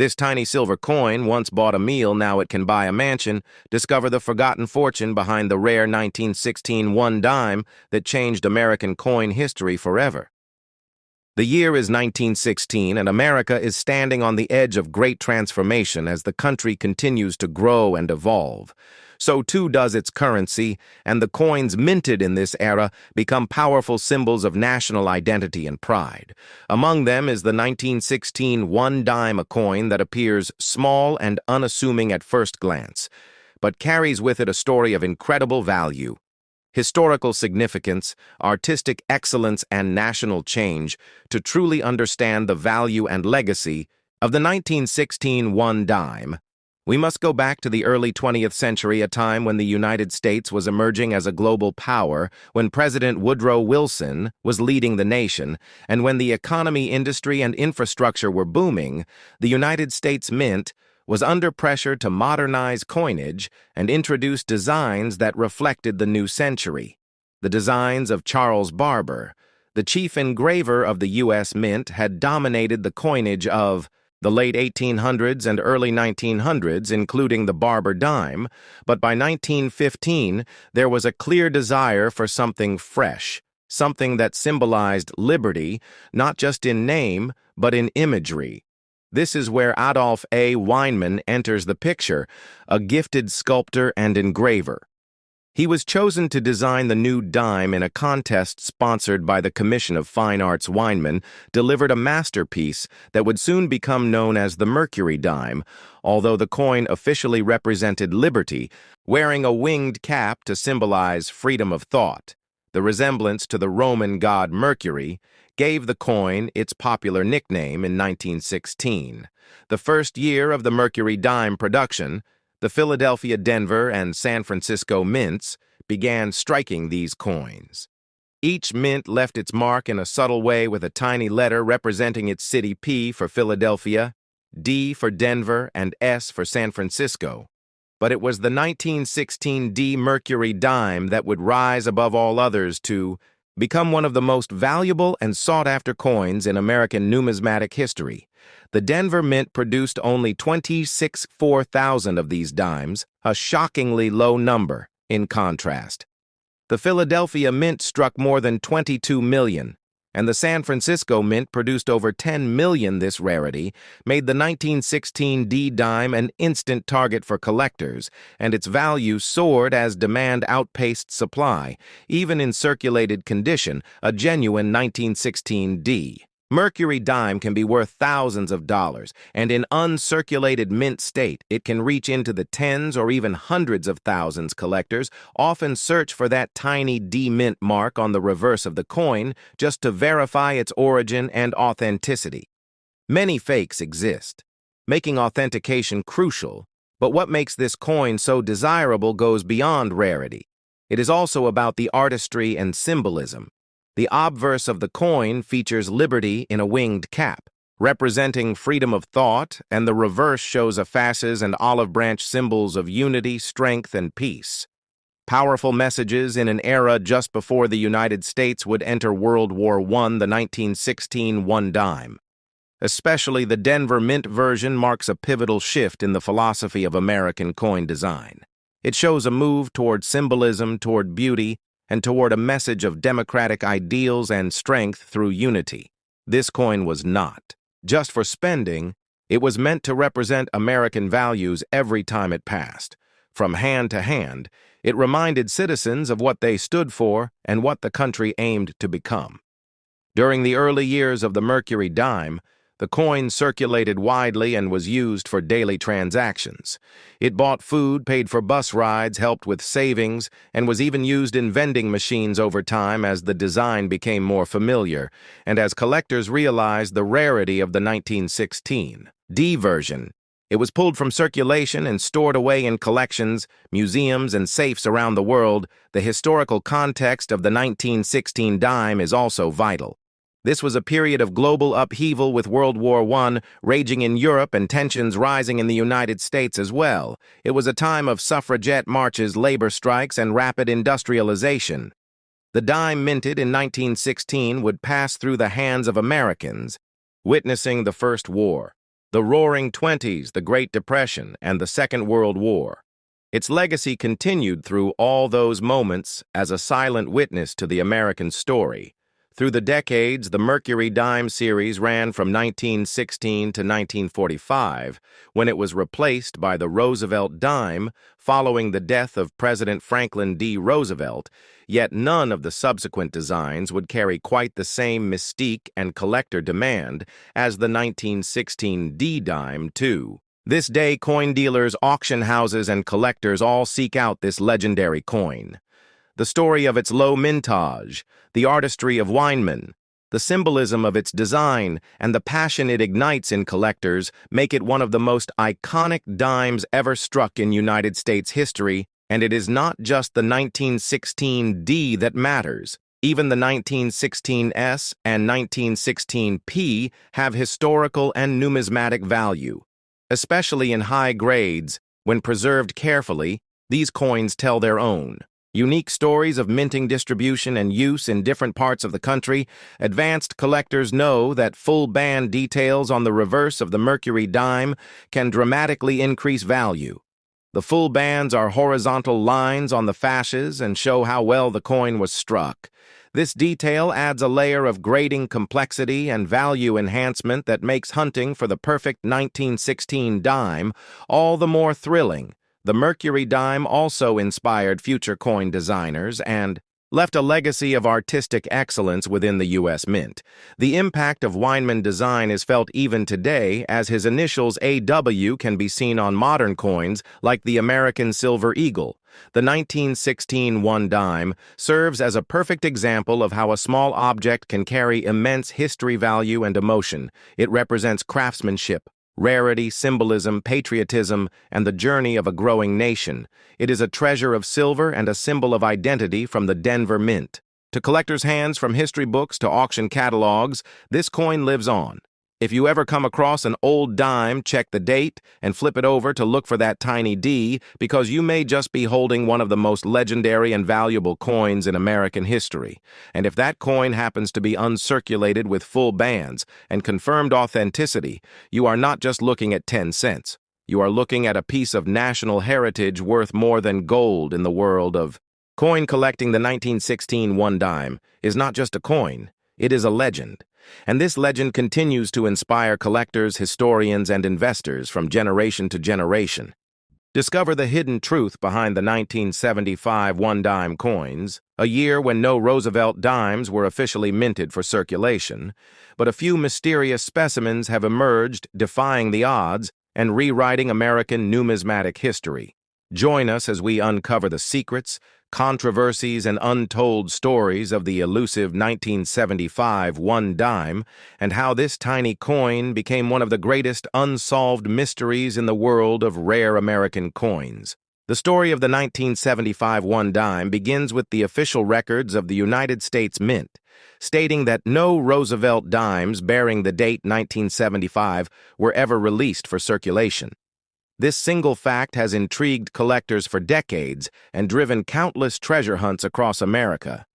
This tiny silver coin once bought a meal, now it can buy a mansion. Discover the forgotten fortune behind the rare 1916 one dime that changed American coin history forever. The year is 1916, and America is standing on the edge of great transformation as the country continues to grow and evolve. So too does its currency, and the coins minted in this era become powerful symbols of national identity and pride. Among them is the 1916 one dime, a coin that appears small and unassuming at first glance, but carries with it a story of incredible value, historical significance, artistic excellence, and national change. To truly understand the value and legacy of the 1916 one dime, we must go back to the early 20th century, a time when the United States was emerging as a global power, when President Woodrow Wilson was leading the nation, and when the economy, industry, and infrastructure were booming. The United States Mint was under pressure to modernize coinage and introduce designs that reflected the new century. The designs of Charles Barber, the chief engraver of the U.S. Mint, had dominated the coinage of the late 1800s and early 1900s, including the Barber dime, but by 1915 there was a clear desire for something fresh, something that symbolized liberty, not just in name, but in imagery. This is where Adolf A. Weinman enters the picture, a gifted sculptor and engraver. He was chosen to design the new dime in a contest sponsored by the Commission of Fine Arts. Weinman delivered a masterpiece that would soon become known as the Mercury dime, although the coin officially represented liberty, wearing a winged cap to symbolize freedom of thought. The resemblance to the Roman god Mercury gave the coin its popular nickname in 1916. The first year of the Mercury dime production, the Philadelphia, Denver, and San Francisco mints began striking these coins. Each mint left its mark in a subtle way, with a tiny letter representing its city: P for Philadelphia, D for Denver, and S for San Francisco. But it was the 1916 D Mercury dime that would rise above all others to become one of the most valuable and sought-after coins in American numismatic history. The Denver Mint produced only 26,000 of these dimes, a shockingly low number, in contrast. The Philadelphia Mint struck more than 22 million, and the San Francisco Mint produced over 10 million. This rarity made the 1916 D dime an instant target for collectors, and its value soared as demand outpaced supply. Even in circulated condition, a genuine 1916 D Mercury dime can be worth thousands of dollars, and in uncirculated mint state, it can reach into the tens or even hundreds of thousands. Collectors often search for that tiny D mint mark on the reverse of the coin just to verify its origin and authenticity. Many fakes exist, making authentication crucial, but what makes this coin so desirable goes beyond rarity. It is also about the artistry and symbolism. The obverse of the coin features liberty in a winged cap, representing freedom of thought, and the reverse shows a fasces and olive branch, symbols of unity, strength, and peace. Powerful messages in an era just before the United States would enter World War I. The 1916 one dime, especially the Denver Mint version, marks a pivotal shift in the philosophy of American coin design. It shows a move toward symbolism, toward beauty, and toward a message of democratic ideals and strength through unity. This coin was not just for spending, it was meant to represent American values every time it passed. From hand to hand, it reminded citizens of what they stood for and what the country aimed to become. During the early years of the Mercury dime, the coin circulated widely and was used for daily transactions. It bought food, paid for bus rides, helped with savings, and was even used in vending machines over time as the design became more familiar, and as collectors realized the rarity of the 1916 D version. It was pulled from circulation and stored away in collections, museums, and safes around the world. The historical context of the 1916 dime is also vital. This was a period of global upheaval, with World War I raging in Europe and tensions rising in the United States as well. It was a time of suffragette marches, labor strikes, and rapid industrialization. The dime minted in 1916 would pass through the hands of Americans, witnessing the First War. The Roaring Twenties, the Great Depression, and the Second World War. Its legacy continued through all those moments as a silent witness to the American story. Through the decades, the Mercury dime series ran from 1916 to 1945, when it was replaced by the Roosevelt dime following the death of President Franklin D. Roosevelt, yet none of the subsequent designs would carry quite the same mystique and collector demand as the 1916 D dime, too. This day, coin dealers, auction houses, and collectors all seek out this legendary coin. The story of its low mintage, the artistry of Weinman, the symbolism of its design, and the passion it ignites in collectors make it one of the most iconic dimes ever struck in United States history, and it is not just the 1916 D that matters. Even the 1916 S and 1916 P have historical and numismatic value. Especially in high grades, when preserved carefully, these coins tell their own. Unique stories of minting distribution and use in different parts of the country, advanced collectors know that full band details on the reverse of the Mercury dime can dramatically increase value. The full bands are horizontal lines on the fasces and show how well the coin was struck. This detail adds a layer of grading complexity and value enhancement that makes hunting for the perfect 1916 dime all the more thrilling. The Mercury dime also inspired future coin designers and left a legacy of artistic excellence within the U.S. Mint. The impact of Weinman design is felt even today, as his initials AW can be seen on modern coins like the American Silver Eagle. The 1916 one dime serves as a perfect example of how a small object can carry immense history value and emotion. It represents craftsmanship, rarity, symbolism, patriotism, and the journey of a growing nation. It is a treasure of silver and a symbol of identity from the Denver Mint. To collectors' hands, from history books to auction catalogs, this coin lives on. If you ever come across an old dime, check the date and flip it over to look for that tiny D, because you may just be holding one of the most legendary and valuable coins in American history. And if that coin happens to be uncirculated with full bands and confirmed authenticity, you are not just looking at 10 cents. You are looking at a piece of national heritage worth more than gold in the world of coin collecting. The 1916 one dime is not just a coin, it is a legend. And this legend continues to inspire collectors, historians, and investors from generation to generation. Discover the hidden truth behind the 1975 one-dime coins, a year when no Roosevelt dimes were officially minted for circulation, but a few mysterious specimens have emerged, defying the odds and rewriting American numismatic history. Join us as we uncover the secrets, controversies, and untold stories of the elusive 1975 one dime, and how this tiny coin became one of the greatest unsolved mysteries in the world of rare American coins. The story of the 1975 one dime begins with the official records of the United States Mint, stating that no Roosevelt dimes bearing the date 1975 were ever released for circulation. This single fact has intrigued collectors for decades and driven countless treasure hunts across America.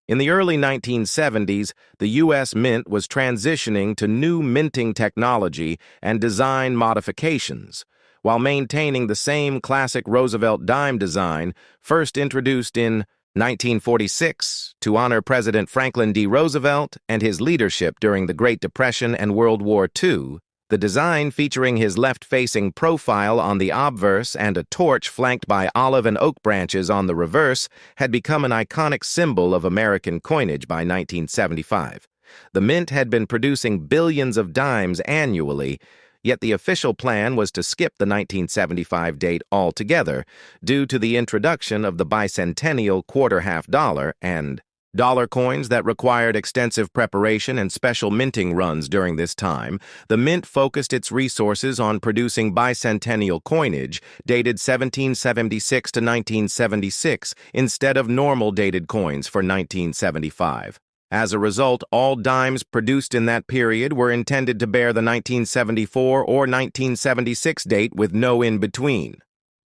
In the early 1970s, the U.S. Mint was transitioning to new minting technology and design modifications, while maintaining the same classic Roosevelt dime design first introduced in 1946 to honor President Franklin D. Roosevelt and his leadership during the Great Depression and World War II. The design, featuring his left-facing profile on the obverse and a torch flanked by olive and oak branches on the reverse, had become an iconic symbol of American coinage by 1975. The Mint had been producing billions of dimes annually, yet the official plan was to skip the 1975 date altogether due to the introduction of the bicentennial quarter-half dollar and dollar coins that required extensive preparation and special minting runs. During this time, the Mint focused its resources on producing bicentennial coinage dated 1776 to 1976 instead of normal dated coins for 1975. As a result, all dimes produced in that period were intended to bear the 1974 or 1976 date with no in-between.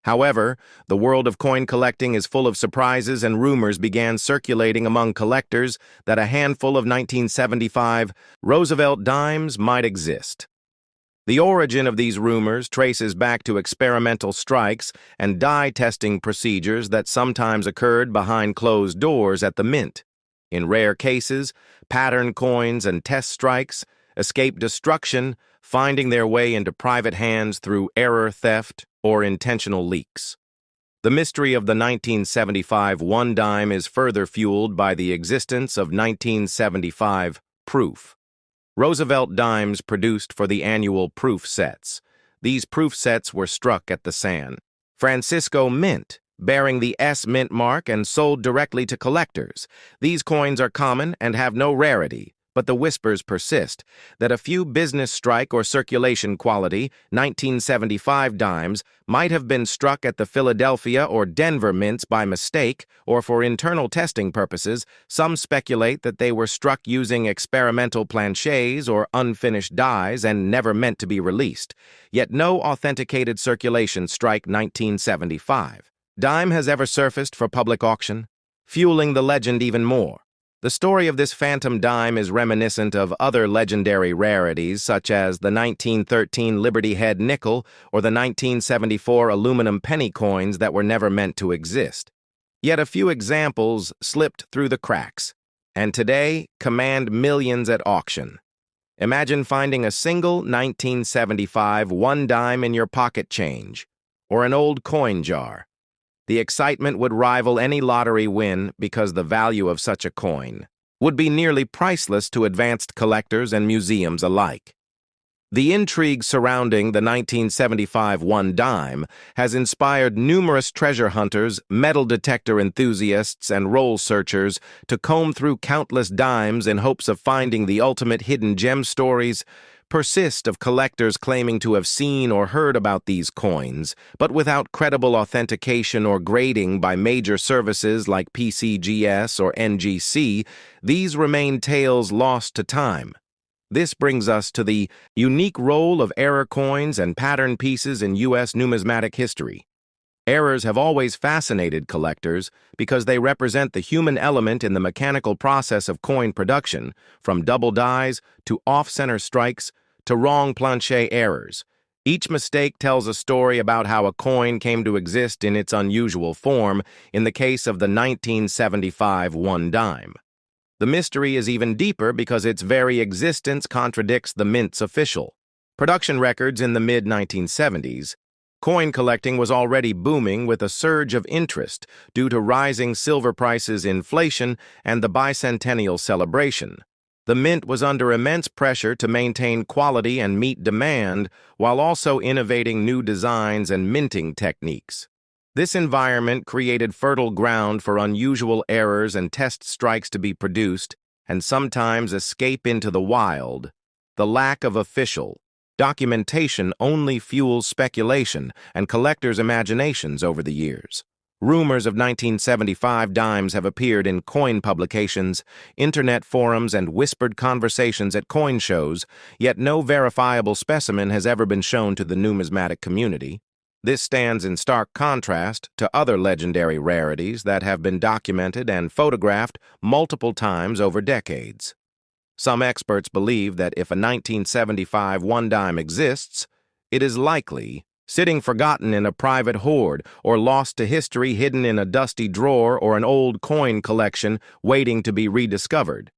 However, the world of coin collecting is full of surprises, and rumors began circulating among collectors that a handful of 1975 Roosevelt dimes might exist. The origin of these rumors traces back to experimental strikes and die testing procedures that sometimes occurred behind closed doors at the mint. In rare cases, pattern coins and test strikes escape destruction, finding their way into private hands through error theft or intentional leaks. The mystery of the 1975 one dime is further fueled by the existence of 1975 proof. Roosevelt dimes produced for the annual proof sets. These proof sets were struck at the San Francisco Mint, bearing the S Mint mark and sold directly to collectors. These coins are common and have no rarity, but the whispers persist that a few business strike or circulation quality 1975 dimes might have been struck at the Philadelphia or Denver mints by mistake or for internal testing purposes. Some speculate that they were struck using experimental planchets or unfinished dies and never meant to be released. Yet no authenticated circulation strike 1975 dime has ever surfaced for public auction, fueling the legend even more. The story of this phantom dime is reminiscent of other legendary rarities such as the 1913 Liberty Head nickel or the 1974 aluminum penny coins that were never meant to exist. Yet a few examples slipped through the cracks, and today command millions at auction. Imagine finding a single 1975 one dime in your pocket change, or an old coin jar. The excitement would rival any lottery win because the value of such a coin would be nearly priceless to advanced collectors and museums alike. The intrigue surrounding the 1975 one dime has inspired numerous treasure hunters, metal detector enthusiasts, and roll searchers to comb through countless dimes in hopes of finding the ultimate hidden gem. Stories persist of collectors claiming to have seen or heard about these coins, but without credible authentication or grading by major services like PCGS or NGC, these remain tales lost to time. This brings us to the unique role of error coins and pattern pieces in U.S. numismatic history. Errors have always fascinated collectors because they represent the human element in the mechanical process of coin production, from double dies to off-center strikes to wrong planchet errors. Each mistake tells a story about how a coin came to exist in its unusual form in the case of the 1975 one dime. The mystery is even deeper because its very existence contradicts the mint's official production records. In the mid-1970s, coin collecting was already booming with a surge of interest due to rising silver prices, inflation, and the bicentennial celebration. The mint was under immense pressure to maintain quality and meet demand while also innovating new designs and minting techniques. This environment created fertile ground for unusual errors and test strikes to be produced and sometimes escape into the wild. The lack of official documentation only fuels speculation and collectors' imaginations over the years. Rumors of 1975 dimes have appeared in coin publications, internet forums, and whispered conversations at coin shows, yet no verifiable specimen has ever been shown to the numismatic community. This stands in stark contrast to other legendary rarities that have been documented and photographed multiple times over decades. Some experts believe that if a 1975 one dime exists, it is likely sitting forgotten in a private hoard or lost to history, hidden in a dusty drawer or an old coin collection waiting to be rediscovered.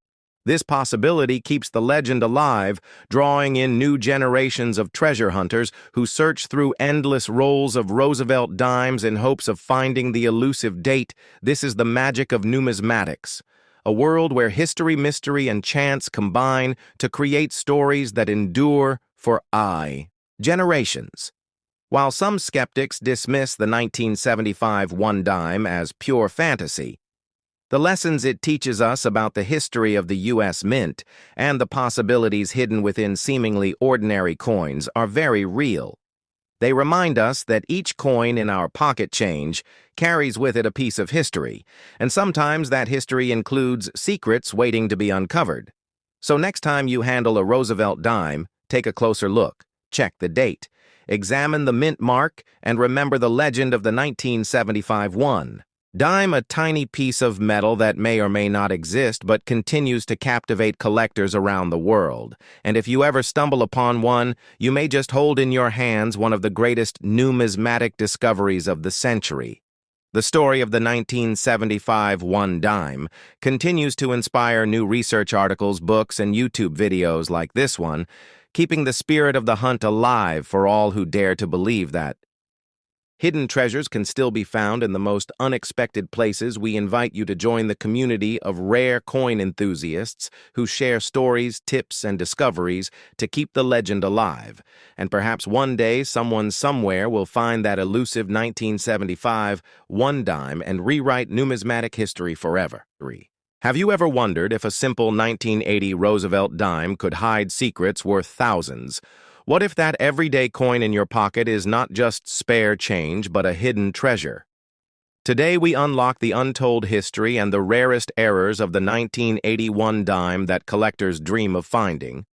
This possibility keeps the legend alive, drawing in new generations of treasure hunters who search through endless rolls of Roosevelt dimes in hopes of finding the elusive date. This is the magic of numismatics, a world where history, mystery, and chance combine to create stories that endure for generations. While some skeptics dismiss the 1975 one dime as pure fantasy, the lessons it teaches us about the history of the U.S. Mint and the possibilities hidden within seemingly ordinary coins are very real. They remind us that each coin in our pocket change carries with it a piece of history, and sometimes that history includes secrets waiting to be uncovered. So next time you handle a Roosevelt dime, take a closer look, check the date, examine the mint mark, and remember the legend of the 1975 one. Dime, a tiny piece of metal that may or may not exist but continues to captivate collectors around the world. And if you ever stumble upon one, you may just hold in your hands one of the greatest numismatic discoveries of the century. The story of the 1975 one dime continues to inspire new research articles, books, and YouTube videos like this one, keeping the spirit of the hunt alive for all who dare to believe that hidden treasures can still be found in the most unexpected places. We invite you to join the community of rare coin enthusiasts who share stories, tips, and discoveries to keep the legend alive. And perhaps one day someone somewhere will find that elusive 1975 one dime and rewrite numismatic history forever. Have you ever wondered if a simple 1980 Roosevelt dime could hide secrets worth thousands? What if that everyday coin in your pocket is not just spare change, but a hidden treasure? Today we unlock the untold history and the rarest errors of the 1981 dime that collectors dream of finding.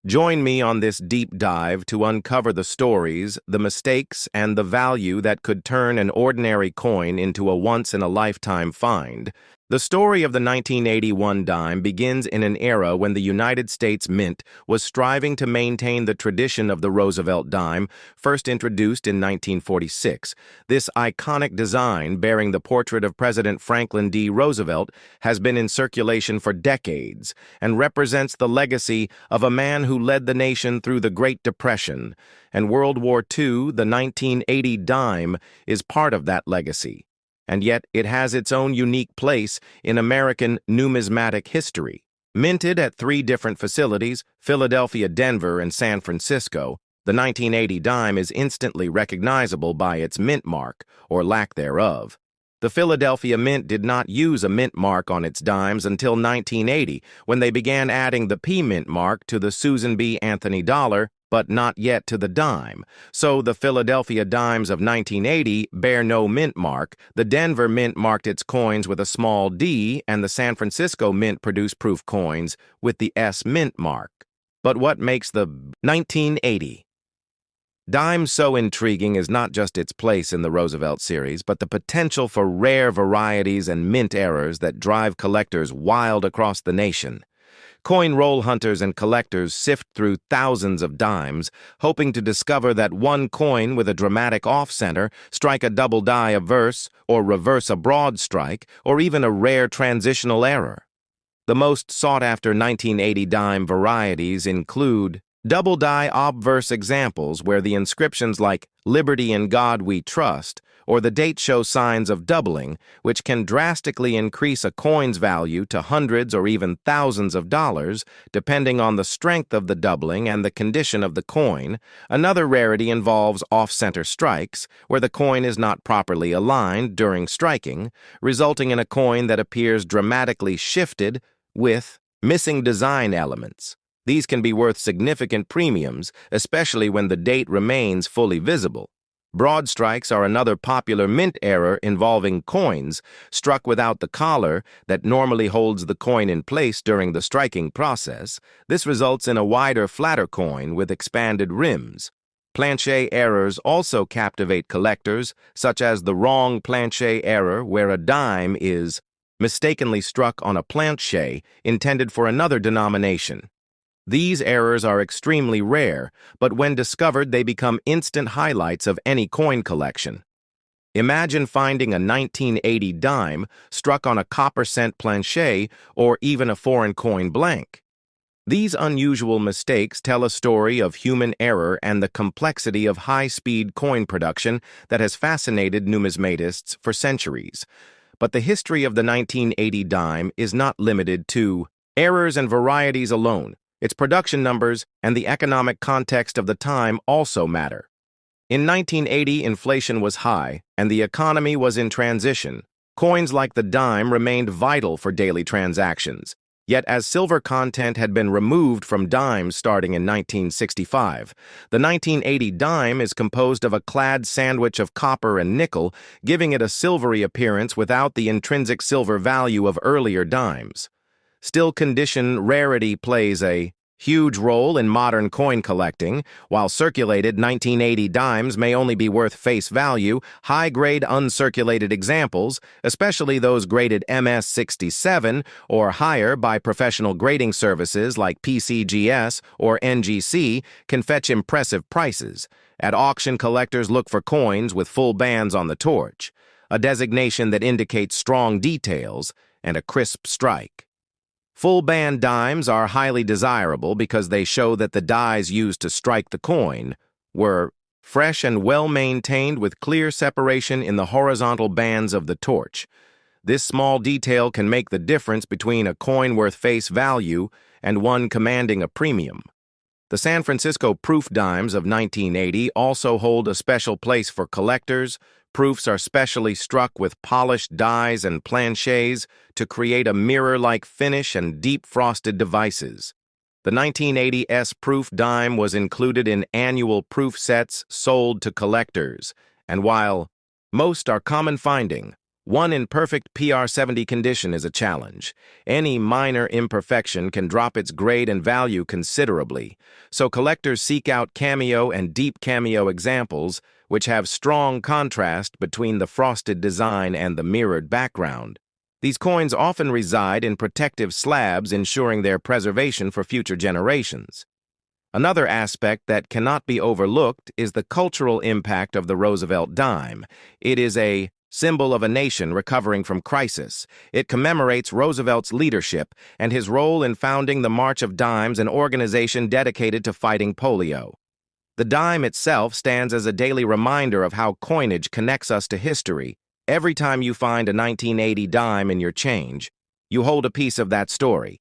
Join me on this deep dive to uncover the stories, the mistakes, and the value that could turn an ordinary coin into a once-in-a-lifetime find. The story of the 1981 dime begins in an era when the United States Mint was striving to maintain the tradition of the Roosevelt dime, first introduced in 1946. This iconic design, bearing the portrait of President Franklin D. Roosevelt, has been in circulation for decades and represents the legacy of a man who led the nation through the Great Depression. And World War II, the 1980 dime, is part of that legacy. And yet it has its own unique place in American numismatic history. Minted at 3 different facilities, Philadelphia, Denver, and San Francisco, the 1980 dime is instantly recognizable by its mint mark, or lack thereof. The Philadelphia Mint did not use a mint mark on its dimes until 1980, when they began adding the P Mint mark to the Susan B. Anthony dollar, but not yet to the dime. So the Philadelphia dimes of 1980 bear no mint mark, the Denver Mint marked its coins with a small d, and the San Francisco Mint produced proof coins with the S mint mark. But what makes the 1980 dime so intriguing is not just its place in the Roosevelt series, but the potential for rare varieties and mint errors that drive collectors wild across the nation. Coin roll hunters and collectors sift through thousands of dimes, hoping to discover that one coin with a dramatic off-center, strike a double die obverse, or reverse a broad strike, or even a rare transitional error. The most sought-after 1980 dime varieties include double die obverse examples where the inscriptions like "Liberty in God We Trust" or the date show signs of doubling, which can drastically increase a coin's value to hundreds or even thousands of dollars, depending on the strength of the doubling and the condition of the coin. Another rarity involves off-center strikes, where the coin is not properly aligned during striking, resulting in a coin that appears dramatically shifted with missing design elements. These can be worth significant premiums, especially when the date remains fully visible. Broad strikes are another popular mint error involving coins struck without the collar that normally holds the coin in place during the striking process. This results in a wider, flatter coin with expanded rims. Planchet errors also captivate collectors, such as the wrong planchet error, where a dime is mistakenly struck on a planchet intended for another denomination. These errors are extremely rare, but when discovered, they become instant highlights of any coin collection. Imagine finding a 1980 dime struck on a copper cent planchet or even a foreign coin blank. These unusual mistakes tell a story of human error and the complexity of high-speed coin production that has fascinated numismatists for centuries. But the history of the 1980 dime is not limited to errors and varieties alone. Its production numbers and the economic context of the time also matter. In 1980, inflation was high, and the economy was in transition. Coins like the dime remained vital for daily transactions. Yet as silver content had been removed from dimes starting in 1965, the 1980 dime is composed of a clad sandwich of copper and nickel, giving it a silvery appearance without the intrinsic silver value of earlier dimes. Still, condition rarity plays a huge role in modern coin collecting. While circulated 1980 dimes may only be worth face value, high-grade uncirculated examples, especially those graded MS-67 or higher by professional grading services like PCGS or NGC, can fetch impressive prices. At auction, collectors look for coins with full bands on the torch, a designation that indicates strong details and a crisp strike. Full band dimes are highly desirable because they show that the dies used to strike the coin were fresh and well-maintained with clear separation in the horizontal bands of the torch. This small detail can make the difference between a coin worth face value and one commanding a premium. The San Francisco proof dimes of 1980 also hold a special place for collectors. Proofs are specially struck with polished dies and planchets to create a mirror-like finish and deep frosted devices. The 1980 S proof dime was included in annual proof sets sold to collectors, and while most are common finding, one in perfect PR70 condition is a challenge. Any minor imperfection can drop its grade and value considerably, so collectors seek out cameo and deep cameo examples, which have strong contrast between the frosted design and the mirrored background. These coins often reside in protective slabs, ensuring their preservation for future generations. Another aspect that cannot be overlooked is the cultural impact of the Roosevelt dime. It is a symbol of a nation recovering from crisis. It commemorates Roosevelt's leadership and his role in founding the March of Dimes, an organization dedicated to fighting polio. The dime itself stands as a daily reminder of how coinage connects us to history. Every time you find a 1980 dime in your change, you hold a piece of that story.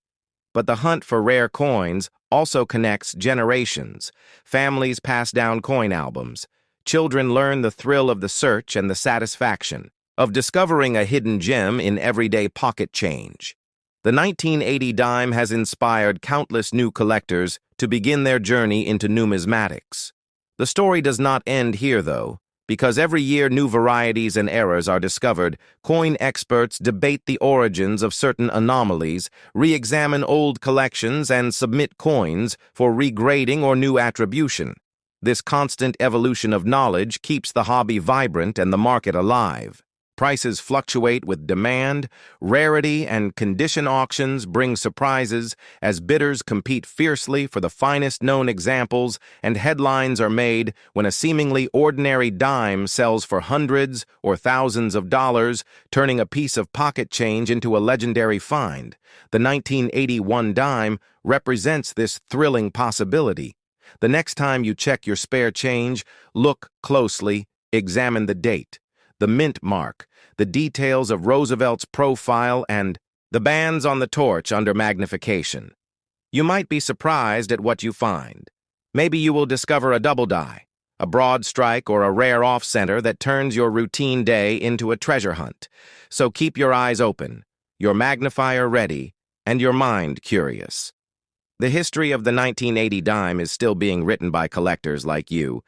But the hunt for rare coins also connects generations. Families pass down coin albums. Children learn the thrill of the search and the satisfaction of discovering a hidden gem in everyday pocket change. The 1980 dime has inspired countless new collectors to begin their journey into numismatics. The story does not end here, though. Because every year new varieties and errors are discovered, coin experts debate the origins of certain anomalies, re-examine old collections, and submit coins for regrading or new attribution. This constant evolution of knowledge keeps the hobby vibrant and the market alive. Prices fluctuate with demand, rarity, and condition auctions bring surprises as bidders compete fiercely for the finest known examples, and headlines are made when a seemingly ordinary dime sells for hundreds or thousands of dollars, turning a piece of pocket change into a legendary find. The 1981 dime represents this thrilling possibility. The next time you check your spare change, look closely, examine the date, the mint mark, the details of Roosevelt's profile, and the bands on the torch under magnification. You might be surprised at what you find. Maybe you will discover a double die, a broad strike, or a rare off-center that turns your routine day into a treasure hunt. So keep your eyes open, your magnifier ready, and your mind curious. The history of the 1980 dime is still being written by collectors like you.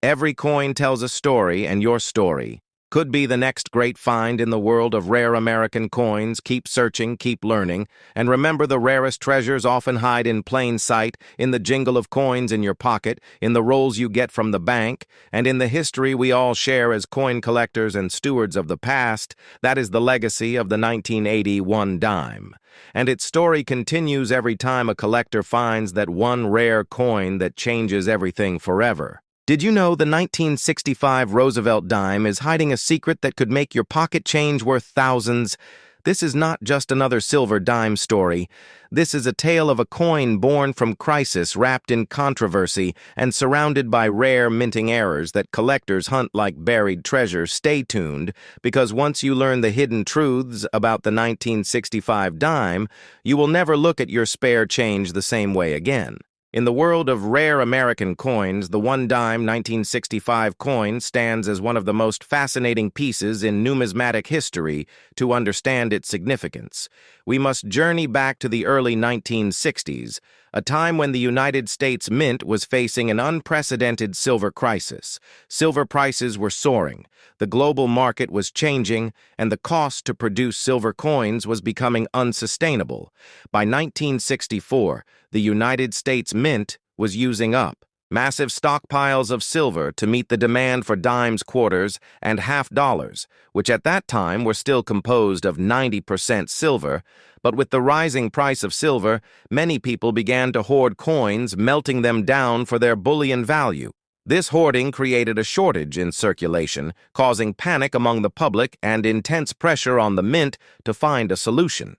Every coin tells a story, and your story could be the next great find in the world of rare American coins. Keep searching, keep learning, and remember, the rarest treasures often hide in plain sight, in the jingle of coins in your pocket, in the rolls you get from the bank, and in the history we all share as coin collectors and stewards of the past. That is the legacy of the 1981 dime. And its story continues every time a collector finds that one rare coin that changes everything forever. Did you know the 1965 Roosevelt dime is hiding a secret that could make your pocket change worth thousands? This is not just another silver dime story. This is a tale of a coin born from crisis, wrapped in controversy, and surrounded by rare minting errors that collectors hunt like buried treasure. Stay tuned, because once you learn the hidden truths about the 1965 dime, you will never look at your spare change the same way again. In the world of rare American coins, the one dime 1965 coin stands as one of the most fascinating pieces in numismatic history. To understand its significance, we must journey back to the early 1960s, a time when the United States Mint was facing an unprecedented silver crisis. Silver prices were soaring, the global market was changing, and the cost to produce silver coins was becoming unsustainable. By 1964, the United States Mint was using up massive stockpiles of silver to meet the demand for dimes, quarters, and half dollars, which at that time were still composed of 90% silver. But with the rising price of silver, many people began to hoard coins, melting them down for their bullion value. This hoarding created a shortage in circulation, causing panic among the public and intense pressure on the mint to find a solution.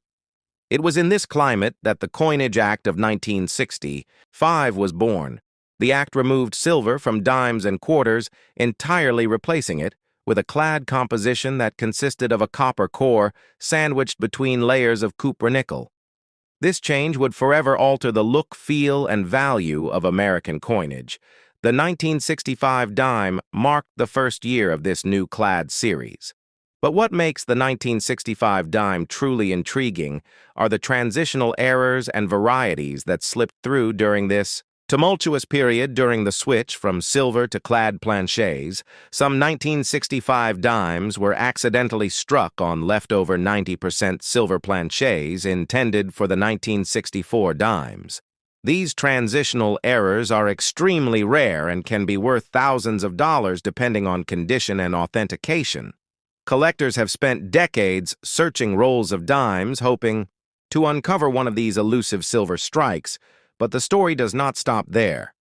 It was in this climate that the Coinage Act of 1965 was born. The act removed silver from dimes and quarters, entirely replacing it with a clad composition that consisted of a copper core sandwiched between layers of cupra-nickel. This change would forever alter the look, feel, and value of American coinage. The 1965 dime marked the first year of this new clad series. But what makes the 1965 dime truly intriguing are the transitional errors and varieties that slipped through during this tumultuous period. During the switch from silver to clad planchets, some 1965 dimes were accidentally struck on leftover 90% silver planchets intended for the 1964 dimes. These transitional errors are extremely rare and can be worth thousands of dollars depending on condition and authentication. Collectors have spent decades searching rolls of dimes, hoping to uncover one of these elusive silver strikes, but the story does not stop there.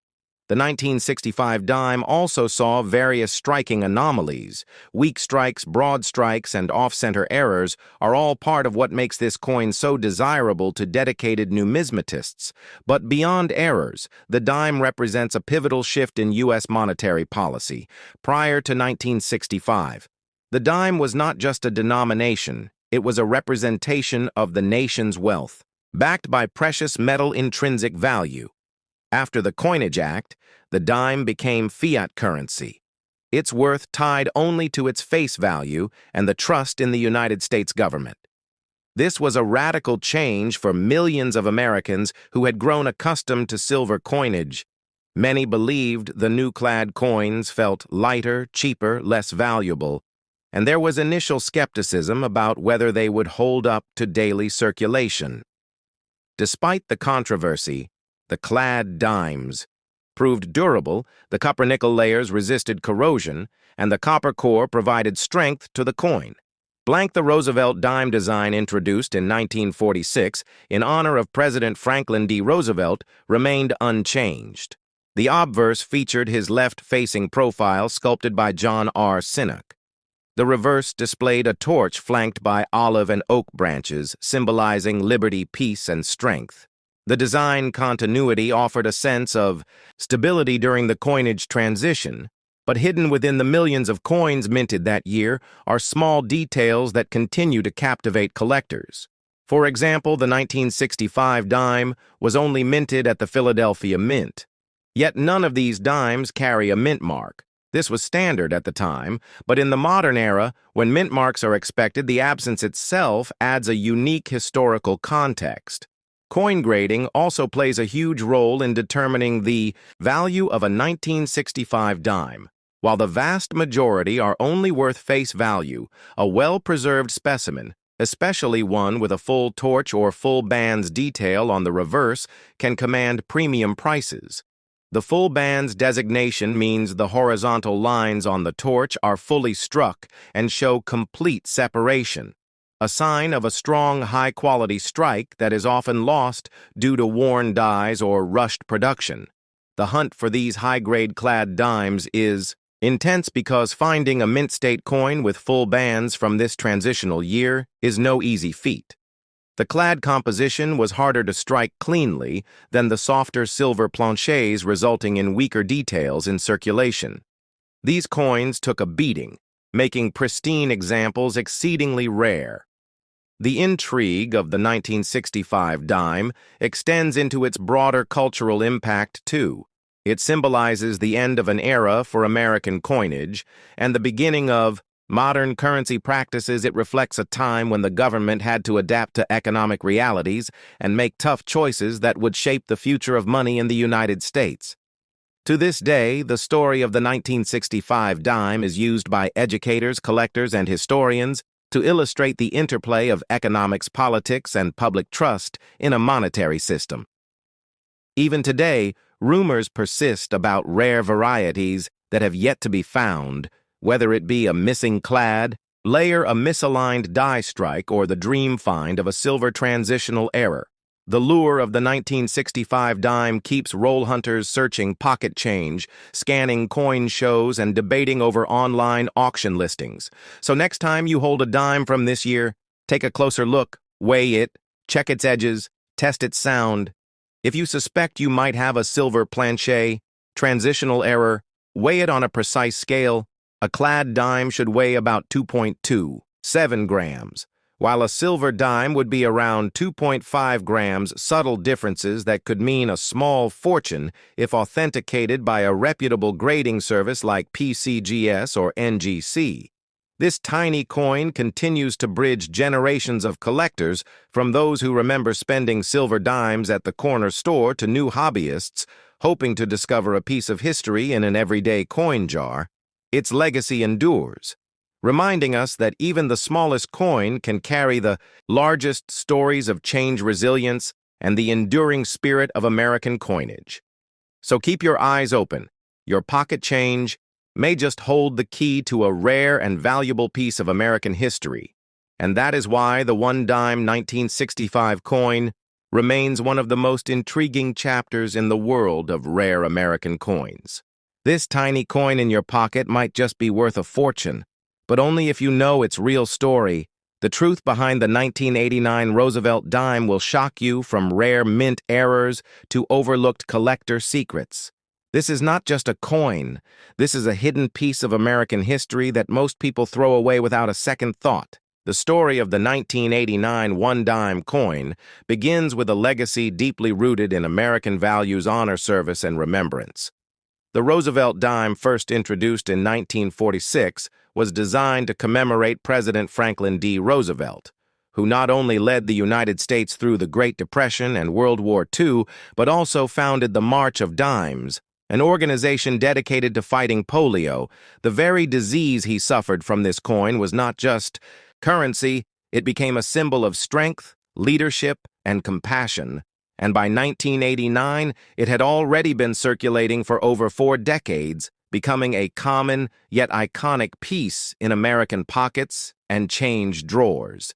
The 1965 dime also saw various striking anomalies. Weak strikes, broad strikes, and off-center errors are all part of what makes this coin so desirable to dedicated numismatists. But beyond errors, the dime represents a pivotal shift in U.S. monetary policy. Prior to 1965, the dime was not just a denomination, it was a representation of the nation's wealth, backed by precious metal intrinsic value. After the Coinage Act, the dime became fiat currency, its worth tied only to its face value and the trust in the United States government. This was a radical change for millions of Americans who had grown accustomed to silver coinage. Many believed the new clad coins felt lighter, cheaper, less valuable, and there was initial skepticism about whether they would hold up to daily circulation. Despite the controversy, the clad dimes proved durable, the copper-nickel layers resisted corrosion, and the copper core provided strength to the coin. The Roosevelt dime design, introduced in 1946 in honor of President Franklin D. Roosevelt, remained unchanged. The obverse featured his left-facing profile sculpted by John R. Sinnock. The reverse displayed a torch flanked by olive and oak branches, symbolizing liberty, peace, and strength. The design continuity offered a sense of stability during the coinage transition, but hidden within the millions of coins minted that year are small details that continue to captivate collectors. For example, the 1965 dime was only minted at the Philadelphia Mint. Yet none of these dimes carry a mint mark. This was standard at the time, but in the modern era, when mint marks are expected, the absence itself adds a unique historical context. Coin grading also plays a huge role in determining the value of a 1965 dime. While the vast majority are only worth face value, a well-preserved specimen, especially one with a full torch or full bands detail on the reverse, can command premium prices. The full bands designation means the horizontal lines on the torch are fully struck and show complete separation, a sign of a strong, high-quality strike that is often lost due to worn dies or rushed production. The hunt for these high-grade clad dimes is intense because finding a mint-state coin with full bands from this transitional year is no easy feat. The clad composition was harder to strike cleanly than the softer silver planchets, resulting in weaker details in circulation. These coins took a beating, making pristine examples exceedingly rare. The intrigue of the 1965 dime extends into its broader cultural impact, too. It symbolizes the end of an era for American coinage and the beginning of Modern currency practices, it reflects a time when the government had to adapt to economic realities and make tough choices that would shape the future of money in the United States. To this day, the story of the 1965 dime is used by educators, collectors, and historians to illustrate the interplay of economics, politics, and public trust in a monetary system. Even today, rumors persist about rare varieties that have yet to be found, whether it be a missing clad, layer, a misaligned die strike, or the dream find of a silver transitional error. The lure of the 1965 dime keeps roll hunters searching pocket change, scanning coin shows, and debating over online auction listings. So next time you hold a dime from this year, take a closer look, weigh it, check its edges, test its sound. If you suspect you might have a silver planche, transitional error, weigh it on a precise scale. A clad dime should weigh about 2.27 grams, while a silver dime would be around 2.5 grams, subtle differences that could mean a small fortune if authenticated by a reputable grading service like PCGS or NGC. This tiny coin continues to bridge generations of collectors, from those who remember spending silver dimes at the corner store to new hobbyists hoping to discover a piece of history in an everyday coin jar. Its legacy endures, reminding us that even the smallest coin can carry the largest stories of change, resilience, and the enduring spirit of American coinage. So keep your eyes open. Your pocket change may just hold the key to a rare and valuable piece of American history, and that is why the one-dime 1965 coin remains one of the most intriguing chapters in the world of rare American coins. This tiny coin in your pocket might just be worth a fortune, but only if you know its real story. The truth behind the 1989 Roosevelt dime will shock you, from rare mint errors to overlooked collector secrets. This is not just a coin. This is a hidden piece of American history that most people throw away without a second thought. The story of the 1989 one-dime coin begins with a legacy deeply rooted in American values, honor, service, and remembrance. The Roosevelt dime, first introduced in 1946, was designed to commemorate President Franklin D. Roosevelt, who not only led the United States through the Great Depression and World War II, but also founded the March of Dimes, an organization dedicated to fighting polio. The very disease he suffered from. This coin was not just currency, it became a symbol of strength, leadership, and compassion. And by 1989, it had already been circulating for over 4 decades, becoming a common yet iconic piece in American pockets and change drawers.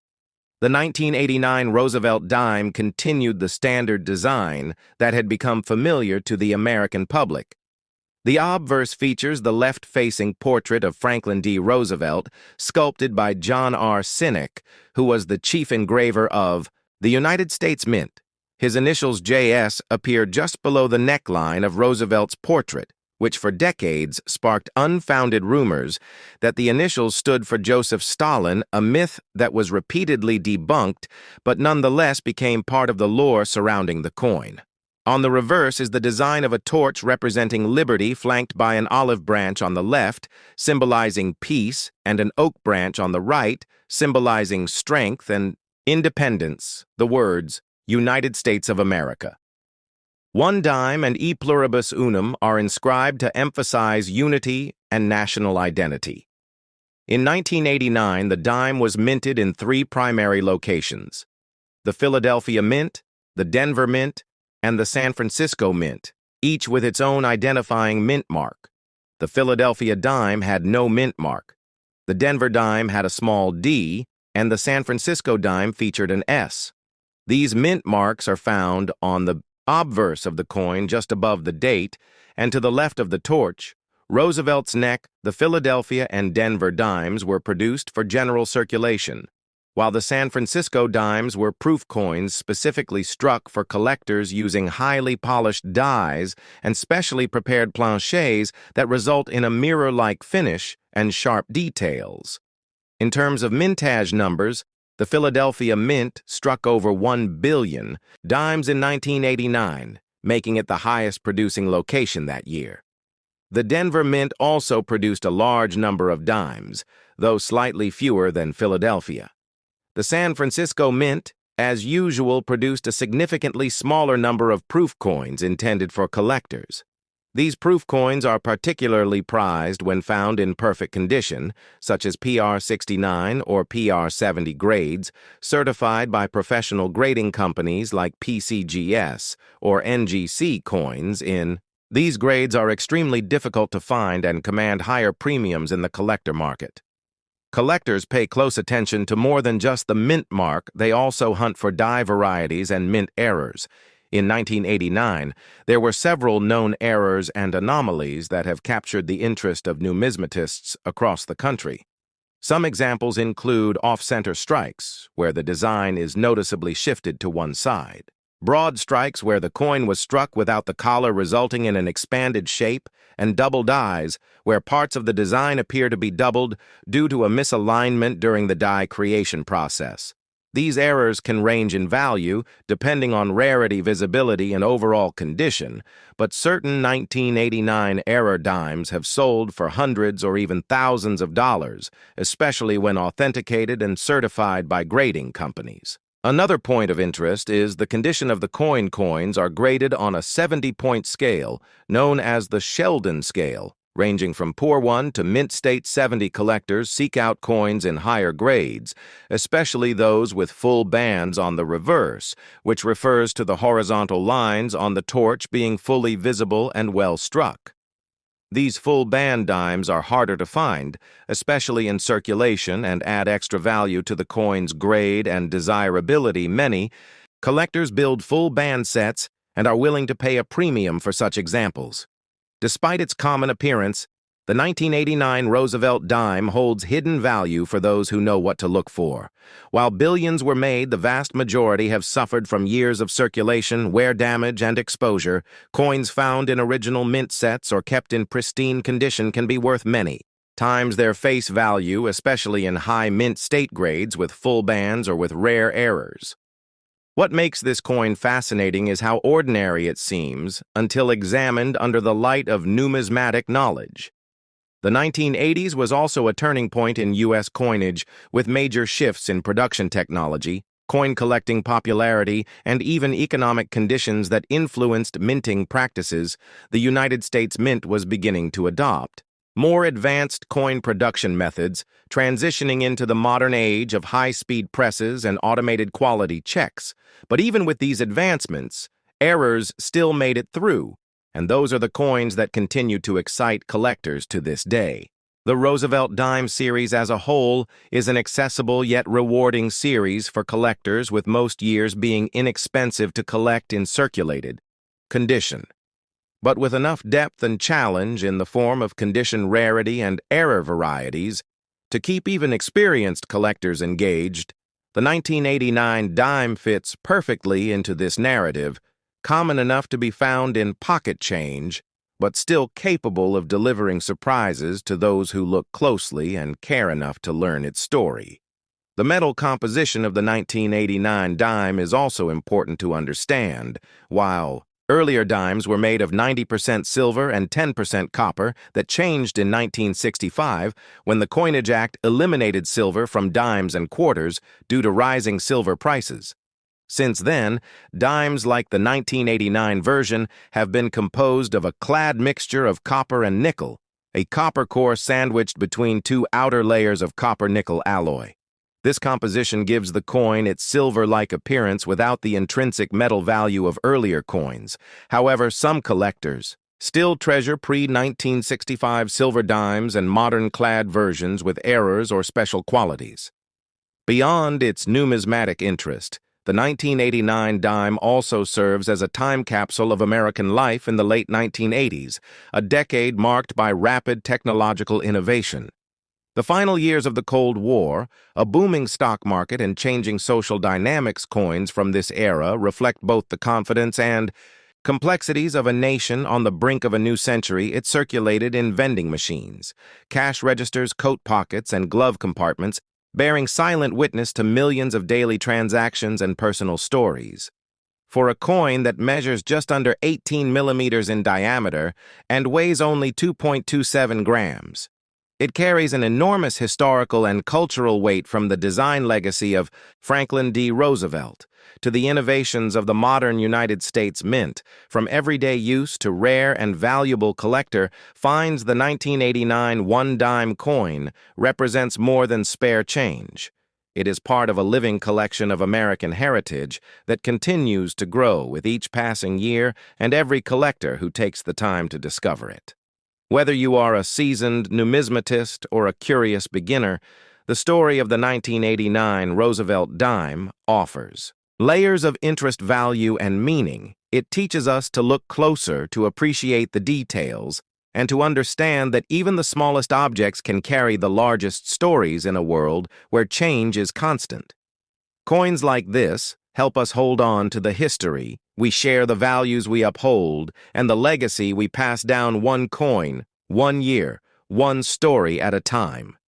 The 1989 Roosevelt dime continued the standard design that had become familiar to the American public. The obverse features the left-facing portrait of Franklin D. Roosevelt, sculpted by John R. Sinek, who was the chief engraver of the United States Mint. His initials JS appear just below the neckline of Roosevelt's portrait, which for decades sparked unfounded rumors that the initials stood for Joseph Stalin, a myth that was repeatedly debunked but nonetheless became part of the lore surrounding the coin. On the reverse is the design of a torch representing liberty, flanked by an olive branch on the left, symbolizing peace, and an oak branch on the right, symbolizing strength and independence. The words, United States of America. One dime and E pluribus unum are inscribed to emphasize unity and national identity. In 1989, the dime was minted in 3 primary locations: the Philadelphia Mint, the Denver Mint, and the San Francisco Mint, each with its own identifying mint mark. The Philadelphia dime had no mint mark. The Denver dime had a small D, and the San Francisco dime featured an S. These mint marks are found on the obverse of the coin just above the date, and to the left of the torch. Roosevelt's neck, the Philadelphia and Denver dimes were produced for general circulation, while the San Francisco dimes were proof coins specifically struck for collectors using highly polished dies and specially prepared planches that result in a mirror-like finish and sharp details. In terms of mintage numbers, the Philadelphia Mint struck over 1 billion dimes in 1989, making it the highest producing location that year. The Denver Mint also produced a large number of dimes, though slightly fewer than Philadelphia. The San Francisco Mint, as usual, produced a significantly smaller number of proof coins intended for collectors. These proof coins are particularly prized when found in perfect condition, such as PR69 or PR70 grades, certified by professional grading companies like PCGS or NGC coins in. These grades are extremely difficult to find and command higher premiums in the collector market. Collectors pay close attention to more than just the mint mark. They also hunt for die varieties and mint errors. In 1989, there were several known errors and anomalies that have captured the interest of numismatists across the country. Some examples include off-center strikes, where the design is noticeably shifted to one side. Broad strikes where the coin was struck without the collar resulting in an expanded shape, and double dies where parts of the design appear to be doubled due to a misalignment during the die creation process. These errors can range in value depending on rarity, visibility, and overall condition, but certain 1989 error dimes have sold for hundreds or even thousands of dollars, especially when authenticated and certified by grading companies. Another point of interest is the condition of the coins are graded on a 70-point scale known as the Sheldon scale. Ranging from poor 1 to mint state 70 collectors seek out coins in higher grades, especially those with full bands on the reverse, which refers to the horizontal lines on the torch being fully visible and well struck. These full band dimes are harder to find, especially in circulation, and add extra value to the coin's grade and desirability. Many collectors build full band sets and are willing to pay a premium for such examples. Despite its common appearance, the 1989 Roosevelt dime holds hidden value for those who know what to look for. While billions were made, the vast majority have suffered from years of circulation, wear damage, and exposure. Coins found in original mint sets or kept in pristine condition can be worth many times their face value, especially in high mint state grades with full bands or with rare errors. What makes this coin fascinating is how ordinary it seems until examined under the light of numismatic knowledge. The 1980s was also a turning point in U.S. coinage, with major shifts in production technology, coin collecting popularity, and even economic conditions that influenced minting practices. The United States Mint was beginning to adopt more advanced coin production methods, transitioning into the modern age of high-speed presses and automated quality checks. But even with these advancements, errors still made it through, and those are the coins that continue to excite collectors to this day. The Roosevelt dime series as a whole is an accessible yet rewarding series for collectors, with most years being inexpensive to collect in circulated condition. But with enough depth and challenge in the form of condition rarity and error varieties to keep even experienced collectors engaged, the 1989 dime fits perfectly into this narrative, common enough to be found in pocket change, but still capable of delivering surprises to those who look closely and care enough to learn its story. The metal composition of the 1989 dime is also important to understand. While earlier dimes were made of 90% silver and 10% copper, that changed in 1965 when the Coinage Act eliminated silver from dimes and quarters due to rising silver prices. Since then, dimes like the 1989 version have been composed of a clad mixture of copper and nickel, a copper core sandwiched between two outer layers of copper-nickel alloy. This composition gives the coin its silver-like appearance without the intrinsic metal value of earlier coins. However, some collectors still treasure pre-1965 silver dimes and modern clad versions with errors or special qualities. Beyond its numismatic interest, the 1989 dime also serves as a time capsule of American life in the late 1980s, a decade marked by rapid technological innovation. The final years of the Cold War, a booming stock market, and changing social dynamics. Coins from this era reflect both the confidence and complexities of a nation on the brink of a new century. It circulated in vending machines, cash registers, coat pockets, and glove compartments, bearing silent witness to millions of daily transactions and personal stories. For a coin that measures just under 18 millimeters in diameter and weighs only 2.27 grams. It carries an enormous historical and cultural weight, from the design legacy of Franklin D. Roosevelt to the innovations of the modern United States Mint. From everyday use to rare and valuable collector finds, the 1989 one-dime coin represents more than spare change. It is part of a living collection of American heritage that continues to grow with each passing year and every collector who takes the time to discover it. Whether you are a seasoned numismatist or a curious beginner, the story of the 1989 Roosevelt dime offers layers of interest, value, and meaning. It teaches us to look closer, to appreciate the details, and to understand that even the smallest objects can carry the largest stories in a world where change is constant. Coins like this help us hold on to the history we share, the values we uphold, and the legacy we pass down, one coin, one year, one story at a time.